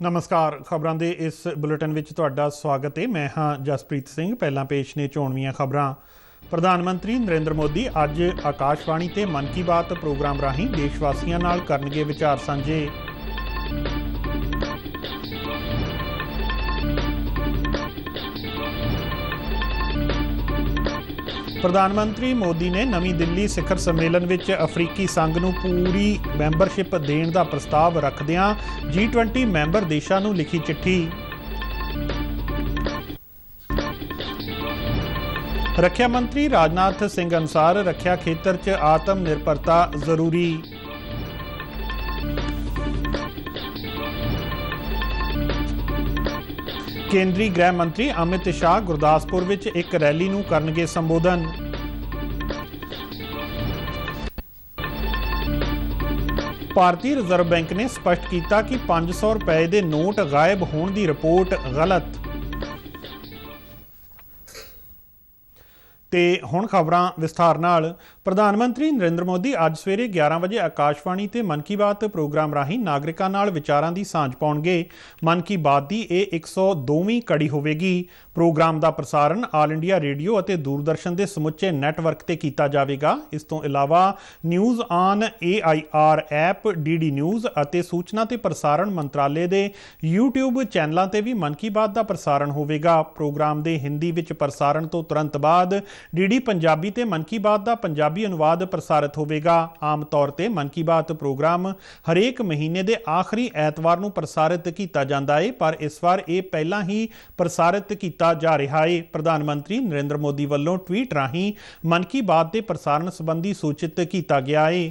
नमस्कार। खबरों के इस बुलेटिन में तुहाडा स्वागत है। मैं हाँ जसप्रीत सिंह। पहला पेश ने चोणवीं खबरां। प्रधानमंत्री नरेंद्र मोदी अज आकाशवाणी ते मन की बात प्रोग्राम राहीं देशवासियों नाल करनगे विचार साझे। प्रधानमंत्री मोदी ने नवी दिल्ली सिखर सम्मेलन विच अफ्रीकी संघ नूं पूरी मैंबरशिप देण दा प्रस्ताव रखदिआं G20 मैंबर देशां नूं लिखी चिट्ठी। रक्षा मंत्री राजनाथ सिंह अनुसार रक्षा खेतर च आत्म निर्भरता जरूरी। केंद्रीय गृह मंत्री अमित शाह गुरदासपुर विच एक रैली नूं करनगे संबोधन। भारतीय रिजर्व बैंक ने स्पष्ट किया कि 500 रुपए के नोट गायब होने की रिपोर्ट गलत। ते हुण खबरां विस्तार नाल। प्रधानमंत्री नरेंद्र मोदी अज सवेरे 11 बजे आकाशवाणी ते मन की बात प्रोग्राम राहीं नागरिकां नाल विचारां दी सांझ पाउणगे। मन की बात दी यह 102वीं कड़ी होवेगी। प्रोग्राम का प्रसारण आल इंडिया रेडियो और दूरदर्शन के समुचे नैटवर्क ते कीता जावेगा। इस तों इलावा news on AIR app, DD news और सूचना ते प्रसारण मंत्रालय के YouTube चैनलों ते भी मन की बात का प्रसारण होवेगा। प्रोग्राम के हिंदी विच प्रसारण तो तुरंत बाद DD पंजाबी ते मन की बात का पंजाबी अनुवाद प्रसारित होवेगा। आम तौर पर मन की बात प्रोग्राम हरेक महीने के आखिरी ऐतवार नूं प्रसारित किया जाता है, पर इस बार यह पहला ही प्रसारित किया जा रहा है। प्रधानमंत्री नरेंद्र मोदी वालों ट्वीट राहीं मन की बात के प्रसारण संबंधी सूचित किया गया है।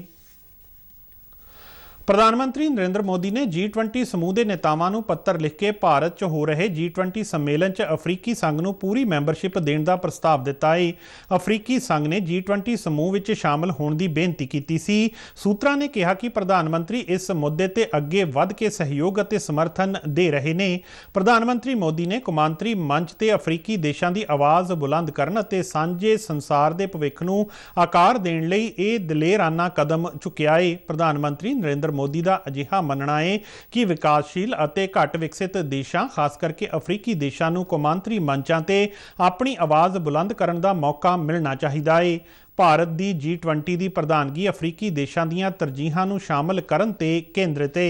प्रधानमंत्री नरेंद्र मोदी ने G20 समूह के नेतावां नूं पत्र लिख के भारत च हो रहे G20 सम्मेलन च अफ्रीकी संघ नूं पूरी मैंबरशिप देण दा प्रस्ताव दिता है। अफ्रीकी संघ ने G20 समूह विच शामिल होने की बेनती की सी। सूत्रां ने कहा कि प्रधानमंत्री इस मुद्दे ते अगे वध के सहयोग और समर्थन दे रहे ने। प्रधानमंत्री मोदी ने कौमांतरी मंच ते अफ्रीकी देशों की आवाज़ बुलंद करन अते सांझे संसार के भविख नूं आकार देण लई इह दलेराना कदम चुकिया है। प्रधानमंत्री नरेंद्र मोदी का अजिहा मनना है कि विकासशील अते घट विकसित देशों खास करके अफ्रीकी देशों नूं कौमांतरी मंचां ते अपनी आवाज़ बुलंद करन दा मौका मिलना चाहिदा है। भारत की G20 की प्रधानगी अफ्रीकी देशों दीआं तरजीहां नूं शामिल करन ते केंद्रित है।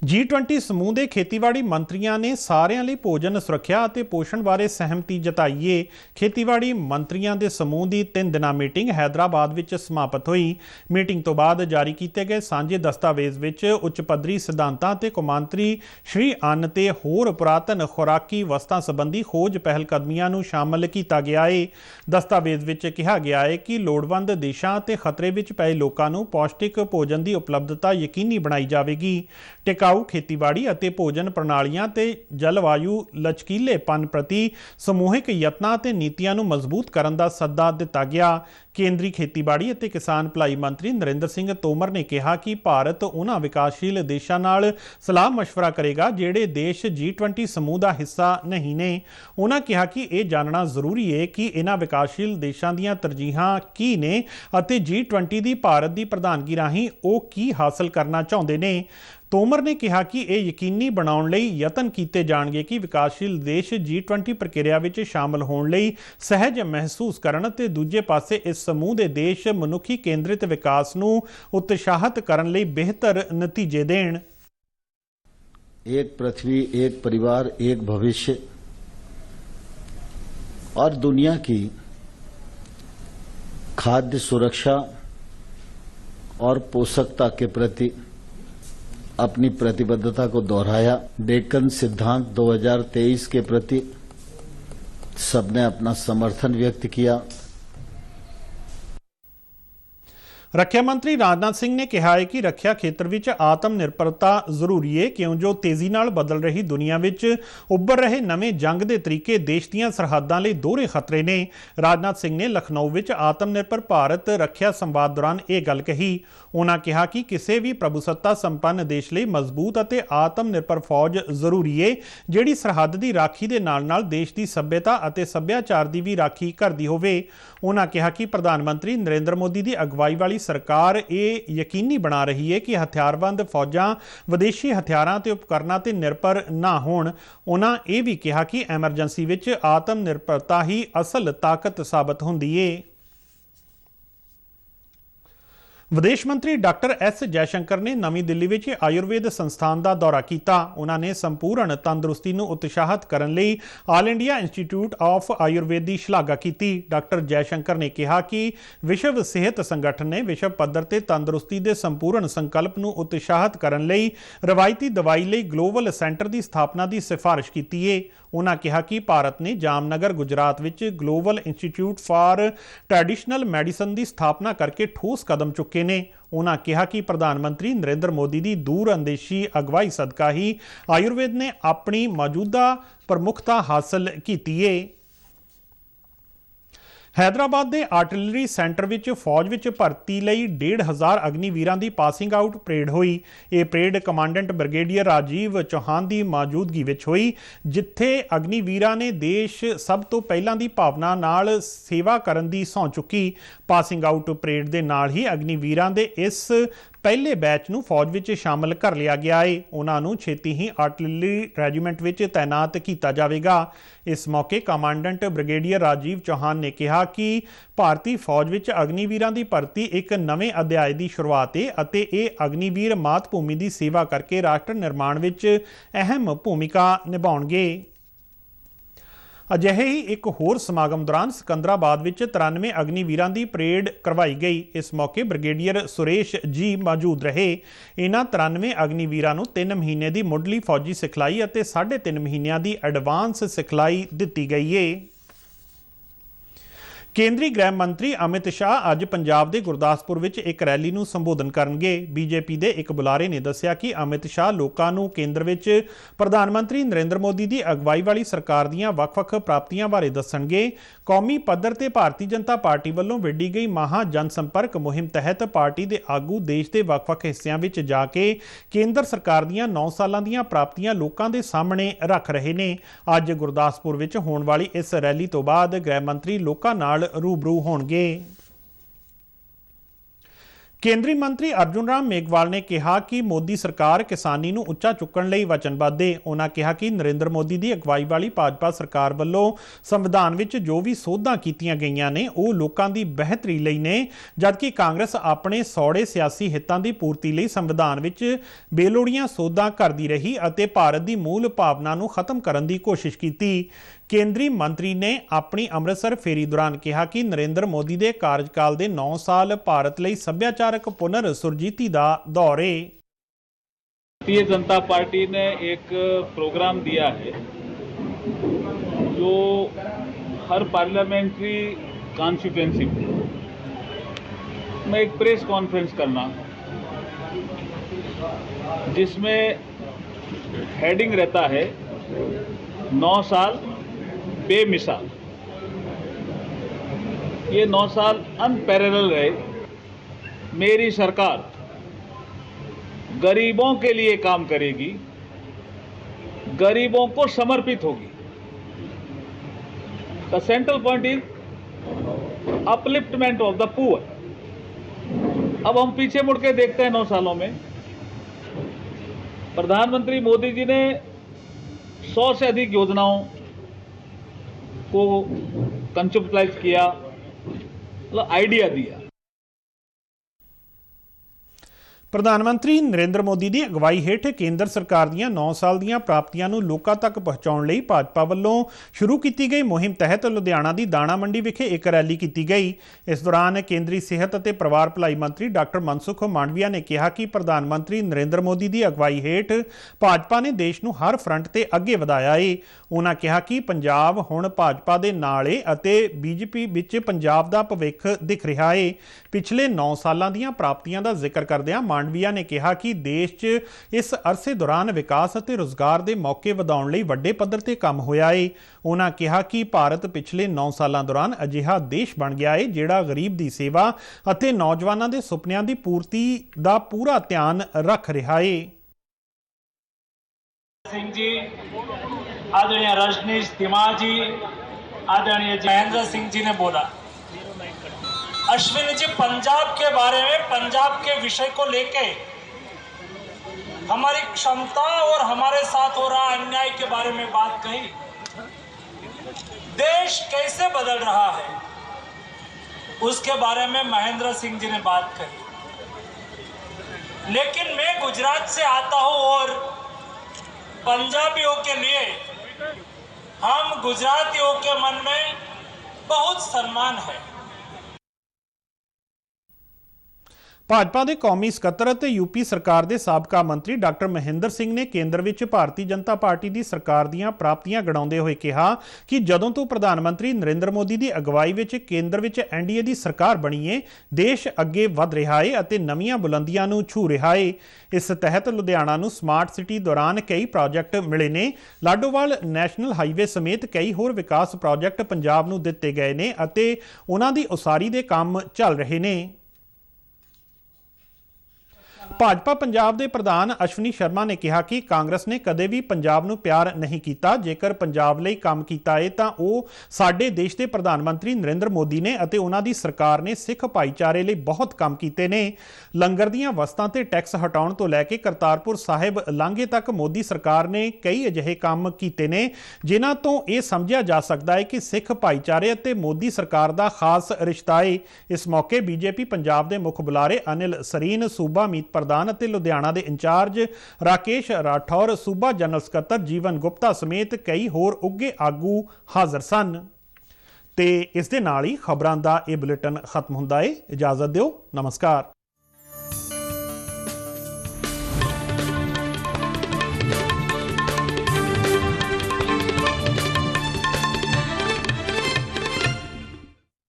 G20 समूह के खेतीबाड़ी मंत्रियों ने सारिਆਂ ਲਈ भोजन सुरक्षा और पोषण बारे सहमति जताई है। खेतीबाड़ी मंत्रियों के समूह की 3 दिना मीटिंग हैदराबाद विच समाप्त हुई। मीटिंग तो बाद जारी किए गए सांझे दस्तावेज विच उच्च पद्धरी सिद्धांतां ते कौमांतरी श्री अन्न ते होर पुरातन खुराकी वस्तां संबंधी खोज पहलकदमियां नूं शामिल किया गया है। दस्तावेज विच कहा गया है कि लोड़वंद देशों ते खतरे विच पए लोकां नूं पौष्टिक भोजन की उपलब्धता यकीनी बनाई जाएगी। टिकाऊ खेतीबाड़ी और भोजन प्रणालियां ते जलवायु लचकीलेपन प्रति समूहिक यत्नां ते नीतियां नूं मजबूत करन दा सद्दा दिता गया। केंद्रीय खेतीबाड़ी और किसान भलाई मंत्री नरेंद्र सिंह तोमर ने कहा कि भारत उन्हां विकासशील देशों नाल सलाह मशवरा करेगा जिहड़े देश G20 समूह का हिस्सा नहीं ने। उन्होंने कहा कि यह जानना जरूरी है कि इन्हां विकासशील देशों दीआं तरजीहां की ने अते G20 की भारत की प्रधानगी राहीं वो की हासिल करना चाहुंदे ने। तोमर ने कहा कि यह यकीनी बनाउण लई यतन किए जाणगे कि विकासशील देश G20 प्रक्रिया विच शामिल होण लई सहज महसूस करन ते दूजे पासे इस समूह के देश मनुखी केंद्रित विकास नूं उत्साहित करन लई बेहतर नतीजे देण। एक पृथ्वी, एक परिवार, एक भविष्य और दुनिया की खाद्य सुरक्षा और पोषकता के प्रति अपनी प्रतिबद्धता को दोहराया। डेक्कन सिद्धांत 2023 के प्रति सबने अपना समर्थन व्यक्त किया। रक्षा मंत्री राजनाथ सिंह ने कहा है कि रक्षा खेत्र में आत्मनिर्भरता जरूरी है क्यों जो तेजी नाल बदल रही दुनिया में उभर रहे नवे जंग के तरीके देश दीआं सरहदां लई दोहरे खतरे ने। राजनाथ सिंह ने लखनऊ में आत्मनिर्भर भारत रक्षा संवाद दौरान यह गल कही। उन्होंने कहा कि किसी भी प्रभुसत्ता संपन्न देश लई मजबूत और आत्मनिर्भर फौज जरूरी है जिहड़ी सरहद की राखी के नाल नाल देश की सभ्यता और सभ्याचार की भी राखी करती होवे। उन्होंने कहा कि प्रधानमंत्री नरेंद्र मोदी की अगवाई वाली वाली सरकार ये यकीनी बना रही है कि हथियारबंद फौजां विदेशी हथियारां ते उपकरणां ते निर्भर ना होण। उन्हां ये भी कहा कि एमरजेंसी विच आत्म निर्भरता ही असल ताकत साबित हुंदी है। विदेश मंत्री डॉक्टर एस जयशंकर ने नवी दिल्ली में आयुर्वेद संस्थान का दौरा किया। उन्होंने संपूर्ण तंदुरुस्ती को उत्साहित करने लई all India institute of Ayurveda की शलाघा की। डॉक्टर जयशंकर ने कहा कि विश्व सेहत संगठन ने विश्व पद्धर ते तंदुरुस्ती के संपूर्ण संकल्प को उत्साहित करने लई रवायती दवाई लई ग्लोबल सेंटर की स्थापना की सिफारिश की है। उन्होंने कहा कि भारत ने जामनगर गुजरात विच global institute for traditional medicine की स्थापना करके ठोस कदम चुके ने। उन्होंने कहा कि प्रधानमंत्री नरेंद्र मोदी की दूर अंदेशी अगवाई सदका ही आयुर्वेद ने अपनी मौजूदा प्रमुखता हासिल की है। हैदराबाद के आर्टिलरी सेंटर विच फौज विच भर्ती लई 1500 अग्निवीरां की पासिंग आउट परेड हुई। ये parade commandant brigadier Rajeev Chauhan की मौजूदगी विच हुई, जिथे अग्निवीरां ने देश सब तो पहलां दी भावना नाल सेवा करन दी सौं चुकी। पासिंग आउट परेड दे नाल ही अग्निवीरां दे इस पहले बैच नूं फौज विच शामिल कर लिया गया है। उन्हां नूं छेती ही आर्टिलरी रैजीमेंट विच तैनात किया जाएगा। इस मौके कमांडेंट ब्रिगेडियर राजीव चौहान ने कहा कि भारतीय फौज विच अग्निवीरां की भर्ती एक नवे अध्याय की शुरुआत है अते ये अग्निवीर मात भूमि की सेवा करके राष्ट्र निर्माण विच अहम भूमिका निभाउणगे। अजिहे ही एक होर समागम दौरान सिकंदराबाद विच 93 अग्निवीरां की परेड करवाई गई। इस मौके ब्रिगेडियर सुरेश जी मौजूद रहे। इन्हां 93 अग्निवीरां नूं 3 महीने की मुढ़ली फौजी सिखलाई और 3.5 महीनों की एडवांस सिखलाई दी गई है। केंद्रीय गृह मंत्री अमित शाह अज पंजाब के गुरदासपुर विच एक रैली नूं संबोधन करनगे। बीजेपी के एक बुलारे ने दस्सिया कि अमित शाह लोकां नूं केंद्र विच प्रधानमंत्री नरेंद्र मोदी की अगवाई वाली सरकार दीआं वख-वख प्राप्तियां बारे दस्सणगे। कौमी पद्धर ते भारतीय जनता पार्टी वल्लों विड्डी गई महा जनसंपर्क मुहिम तहत पार्टी के आगू देश के वख-वख हिस्सियां विच जाके केंद्र सरकार दीआं 9 सालां दीआं प्राप्तियां लोकां दे सामणे रख रहे ने। अज गुरदासपुर विच होण वाली इस रैली तो बाद गृह मंत्री लोकां नाल रूबरू होणगे। केंद्रीय मंत्री अर्जुन राम मेघवाल ने कहा कि मोदी सरकार किसानी नूं उच्चा चुकण लई वचनबद्ध है। उन्होंने कहा कि नरेंद्र मोदी की अगवाई वाली भाजपा सरकार वल्लों संविधान विच जो भी सोधां कीतियां गईयां ने वो लोकां दी बेहतरी लई ने, जबकि कांग्रेस अपने सौड़े सियासी हितां दी पूर्ति लई संविधान विच बेलोड़ियां सोधां करदी रही अते भारत की मूल भावना नूं खत्म करन दी कोशिश की। केंद्रीय मंत्री ने अपनी अमृतसर फेरी दौरान कहा कि नरेंद्र मोदी के कार्यकाल के 9 साल भारत लई सभ्याचारक पुनर सुरजीती का दौर है। भारतीय जनता पार्टी ने एक प्रोग्राम दिया है जो हर पार्लियामेंट्री कॉन्स्टिट्यूएंसी में एक प्रेस कॉन्फ्रेंस करना, जिसमें हेडिंग रहता है 9 साल बेमिसाल। ये 9 साल अनपैरेलल रहे। मेरी सरकार गरीबों के लिए काम करेगी, गरीबों को समर्पित होगी। The central point is upliftment of the poor. अब हम पीछे मुड़ के देखते हैं 9 सालों में प्रधानमंत्री मोदी जी ने 100 से अधिक योजनाओं को कंसेप्चुअलाइज किया, मतलब आइडिया दिया। प्रधानमंत्री नरेंद्र मोदी की अगवाई हेठ केंद्र सरकार दीआं 9 साल दीआं प्राप्तियां नूं लोकां तक पहुंचाउण लई भाजपा वल्लों शुरू की गई मुहिम तहत लुधियाना की दाणा मंडी विखे एक रैली की गई। इस दौरान केंद्रीय सेहत और परिवार भलाई मंत्री डॉक्टर मनसुख मांडविया ने कहा कि प्रधानमंत्री नरेंद्र मोदी की अगवाई हेठ भाजपा ने देश नूं हर फ्रंट ते अगे वधाया है। उन्होंने कहा कि पंजाब हुण भाजपा दे नाल है अते बीजेपी विच पंजाब दा भविख दिख रहा है। पिछले 9 सालां दीआं प्राप्तियां दा जिक्र करदिआं मांडविया ने कहा कि देश च इस अरसे दौरान विकास और रोजगार के मौके वधाउण लई वड्डे पद्धर ते काम होया है। उन्होंने कहा कि भारत पिछले 9 सालां दौरान अजिहा देश बन गया है जिहड़ा गरीब की सेवा और नौजवानों के सुपनियां की पूर्ति का पूरा ध्यान रख रहा है। सिंह जी, आदरणीय रजनीश तिवारी जी, आदरणीय महेंद्र सिंह जी ने बोला अश्विनी जी पंजाब के बारे में, पंजाब के विषय को लेके हमारी क्षमता और हमारे साथ हो रहा अन्याय के बारे में बात कही। देश कैसे बदल रहा है उसके बारे में महेंद्र सिंह जी ने बात कही। लेकिन मैं गुजरात से आता हूं और पंजाबियों के लिए हम गुजरातियों के मन में बहुत सम्मान है। ਭਾਜਪਾ ਦੇ ਕੌਮੀ ਸਕੱਤਰ ਅਤੇ ਯੂਪੀ ਸਰਕਾਰ ਦੇ ਸਾਬਕਾ ਮੰਤਰੀ ਡਾਕਟਰ ਮਹਿੰਦਰ ਸਿੰਘ ਨੇ ਕੇਂਦਰ ਵਿੱਚ ਭਾਰਤੀ ਜਨਤਾ ਪਾਰਟੀ ਦੀ ਸਰਕਾਰ ਦੀਆਂ ਪ੍ਰਾਪਤੀਆਂ ਗਿਣਾਉਂਦੇ ਹੋਏ ਕਿਹਾ ਕਿ ਜਦੋਂ ਤੋਂ ਪ੍ਰਧਾਨ ਮੰਤਰੀ ਨਰਿੰਦਰ ਮੋਦੀ ਦੀ ਅਗਵਾਈ ਵਿੱਚ ਕੇਂਦਰ ਵਿੱਚ ਐਨਡੀਏ ਦੀ ਸਰਕਾਰ ਬਣੀ ਹੈ, ਦੇਸ਼ ਅੱਗੇ ਵਧ ਰਿਹਾ ਹੈ ਅਤੇ ਨਵੀਆਂ ਬੁਲੰਦੀਆਂ ਨੂੰ ਛੂ ਰਿਹਾ ਹੈ। ਇਸ ਤਹਿਤ ਲੁਧਿਆਣਾ ਨੂੰ ਸਮਾਰਟ ਸਿਟੀ ਦੌਰਾਨ ਕਈ ਪ੍ਰੋਜੈਕਟ ਮਿਲੇ ਨੇ। ਲਾਡੋਵਾਲ ਨੈਸ਼ਨਲ ਹਾਈਵੇ ਸਮੇਤ ਕਈ ਹੋਰ ਵਿਕਾਸ ਪ੍ਰੋਜੈਕਟ ਪੰਜਾਬ ਨੂੰ ਦਿੱਤੇ ਗਏ ਨੇ ਅਤੇ ਉਹਨਾਂ ਦੀ ਉਸਾਰੀ ਦੇ ਕੰਮ ਚੱਲ ਰਹੇ ਨੇ। ਭਾਜਪਾ ਪੰਜਾਬ ਦੇ ਪ੍ਰਧਾਨ ਅਸ਼ਵਨੀ ਸ਼ਰਮਾ ਨੇ ਕਿਹਾ ਕਿ ਕਾਂਗਰਸ ਨੇ ਕਦੇ ਵੀ ਪੰਜਾਬ ਨੂੰ ਪਿਆਰ ਨਹੀਂ ਕੀਤਾ। ਜੇਕਰ ਪੰਜਾਬ ਲਈ ਕੰਮ ਕੀਤਾ ਹੈ ਤਾਂ ਉਹ ਸਾਡੇ ਦੇਸ਼ ਦੇ ਪ੍ਰਧਾਨ ਮੰਤਰੀ ਨਰਿੰਦਰ ਮੋਦੀ ਨੇ ਅਤੇ ਉਹਨਾਂ ਦੀ ਸਰਕਾਰ ਨੇ ਸਿੱਖ ਭਾਈਚਾਰੇ ਲਈ ਬਹੁਤ ਕੰਮ ਕੀਤੇ ਨੇ। ਲੰਗਰ ਦੀਆਂ ਵਸਤਾਂ ਤੇ ਟੈਕਸ ਹਟਾਉਣ ਤੋਂ ਲੈ ਕੇ ਕਰਤਾਰਪੁਰ ਸਾਹਿਬ ਲਾਂਘੇ ਤੱਕ ਮੋਦੀ ਸਰਕਾਰ ਨੇ ਕਈ ਅਜਿਹੇ ਕੰਮ ਕੀਤੇ ਨੇ ਜਿਨ੍ਹਾਂ ਤੋਂ ਇਹ ਸਮਝਿਆ ਜਾ ਸਕਦਾ ਹੈ ਕਿ ਸਿੱਖ ਭਾਈਚਾਰੇ ਅਤੇ ਮੋਦੀ ਸਰਕਾਰ ਦਾ ਖਾਸ ਰਿਸ਼ਤਾ ਹੈ। ਇਸ ਮੌਕੇ ਬੀਜੇਪੀ ਪੰਜਾਬ ਦੇ ਮੁੱਖ ਬੁਲਾਰੇ ਅਨਿਲ ਸਰੀਨ, ਸੂਬਾ ਮੀਤ ਪ੍ਰਧਾਨ ਅਤੇ ਲੁਧਿਆਣਾ ਦੇ ਇੰਚਾਰਜ ਰਾਕੇਸ਼ ਰਾਠੌਰ, ਸੂਬਾ ਜਨਰਲ ਸਕੱਤਰ ਜੀਵਨ ਗੁਪਤਾ ਸਮੇਤ ਕਈ ਹੋਰ ਉੱਘੇ ਆਗੂ ਹਾਜ਼ਰ ਸਨ। ਤੇ ਇਸ ਦੇ ਨਾਲ ਹੀ ਖਬਰਾਂ ਦਾ ਇਹ ਬੁਲੇਟਿਨ ਖਤਮ ਹੁੰਦਾ ਹੈ। ਇਜਾਜ਼ਤ ਦਿਓ, ਨਮਸਕਾਰ।